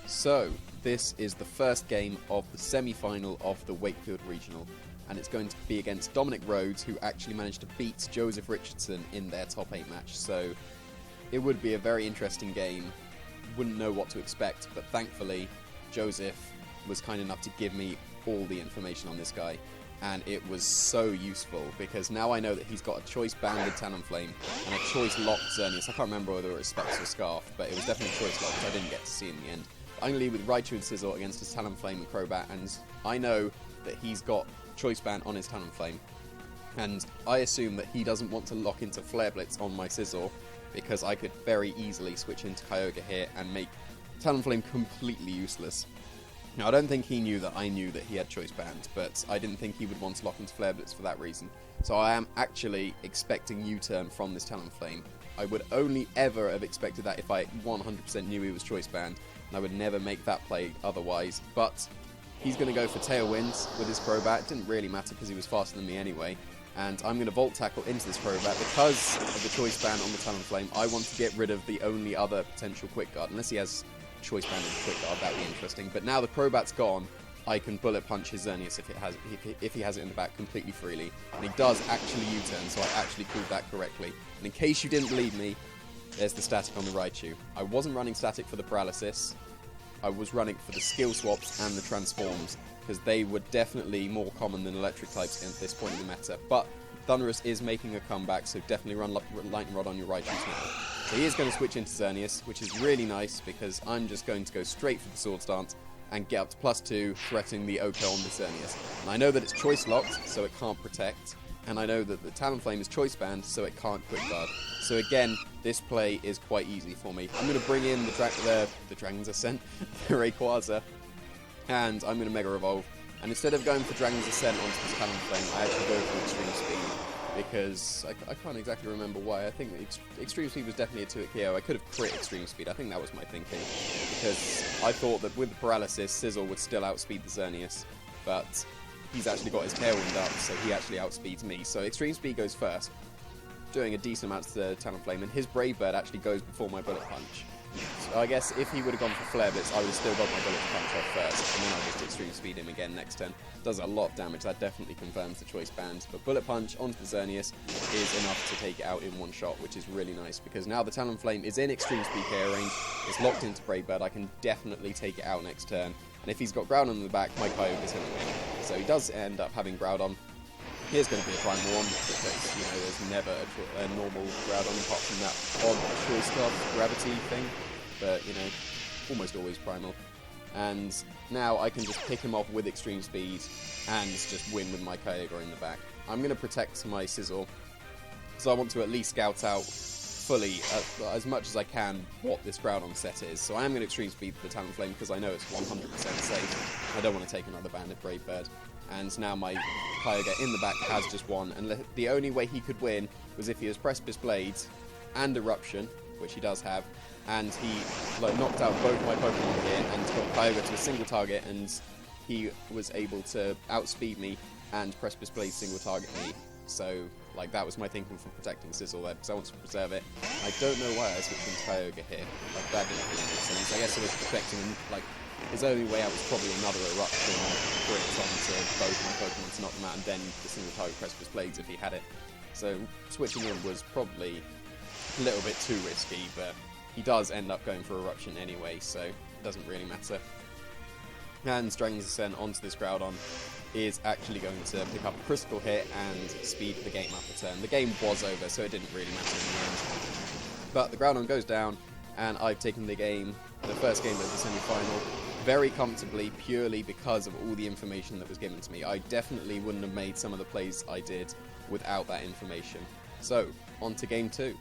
So, this is the first game of the semi-final of the Wakefield Regional, and it's going to be against Dominic Rhodes, who actually managed to beat Joseph Richardson in their top 8 match, so it would be a very interesting game. Wouldn't know what to expect, but thankfully Joseph was kind enough to give me all the information on this guy, and it was so useful because now I know that he's got a choice banded Talonflame and a choice locked Xerneas. I can't remember whether it was Specs or Scarf, but it was definitely choice locked, which I didn't get to see in the end. I'm going to lead with Raichu and Sizzle against his Talonflame and Crobat, and I know that he's got choice band on his Talonflame, and I assume that he doesn't want to lock into Flare Blitz on my Sizzle because I could very easily switch into Kyogre here and make Talonflame completely useless. Now, I don't think he knew that I knew that he had choice band, but I didn't think he would want to lock into Flare Blitz for that reason. So I am actually expecting U-turn from this Talonflame. I would only ever have expected that if I 100% knew he was choice band, and I would never make that play otherwise. But he's going to go for Tailwinds with his Crobat. It didn't really matter because he was faster than me anyway. And I'm going to Volt Tackle into this Crobat because of the choice band on the Talonflame. I want to get rid of the only other potential Quick Guard, unless he has choice band and Quick Guard. That would be interesting. But now the Crobat's gone, I can Bullet Punch his Xerneas if he has it in the back completely freely. And he does actually U-turn, so I actually proved that correctly. And in case you didn't believe me, there's the static on the Raichu. I wasn't running static for the paralysis. I was running for the skill swaps and the transforms, because they were definitely more common than electric types at this point in the meta. But Thunderous is making a comeback, so definitely run Lightning Rod on your Raichu now. So he is going to switch into Xerneas, which is really nice because I'm just going to go straight for the Swords Dance and get up to +2, threatening the Oko on the Xerneas. And I know that it's choice locked, so it can't protect. And I know that the Talonflame is choice banned, so it can't Quick Guard. So again, this play is quite easy for me. I'm going to bring in the Dragon's Ascent, the Rayquaza, and I'm going to Mega Evolve. And instead of going for Dragon's Ascent onto this Talonflame, I actually go for Extreme Speed, because I can't exactly remember why. I think Extreme Speed was definitely a 2-hit KO. I could have crit Extreme Speed. I think that was my thinking, because I thought that with the Paralysis, Sizzle would still outspeed the Xerneas, but he's actually got his Tailwind up, so he actually outspeeds me. So Extreme Speed goes first, doing a decent amount to the Talonflame, and his Brave Bird actually goes before my Bullet Punch. So I guess if he would have gone for Flare Blitz, I would have still got my Bullet Punch off first, and then I'll just Extreme Speed him again next turn. Does a lot of damage, that definitely confirms the choice band, but Bullet Punch onto the Xerneas is enough to take it out in one shot, which is really nice, because now the Talonflame is in Extreme Speed KO range, it's locked into Brave Bird, I can definitely take it out next turn, and if he's got Groudon in the back, my Kyogre is going to win. So he does end up having Groudon. Here's going to be a Primal one, because, you know, there's never a normal Groudon apart from that odd choice card gravity thing, but, you know, almost always Primal. And now I can just pick him off with Extreme Speed and just win with my Kyogre in the back. I'm going to protect my Sizzle, so I want to at least scout out fully, as much as I can, what this Groudon set is. So I am going to Extreme Speed the Talonflame because I know it's 100% safe. I don't want to take another Banded Brave Bird. And now my Kyogre in the back has just won, and the only way he could win was if he has Precipice Blades and Eruption, which he does have, and he knocked out both my Pokemon here and got Kyogre to a single target, and he was able to outspeed me and Precipice Blade single target me. So, like, that was my thinking for protecting Sizzle there, because I wanted to preserve it. I don't know why I switched into Kyogre here. Like, that didn't really make sense. I guess it was protecting him, like, his only way out was probably another Eruption crit onto both my Pokemon to knock them out, and then the single target Precipice Blades if he had it. So, switching in was probably a little bit too risky, but he does end up going for Eruption anyway, so it doesn't really matter. And Dragon's Ascent onto this Groudon is actually going to pick up a critical hit and speed the game up a turn. The game was over, so it didn't really matter in the end. But the Groudon goes down, and I've taken the game, the first game of the semi-final, very comfortably, purely because of all the information that was given to me. I definitely wouldn't have made some of the plays I did without that information. So, on to game 2.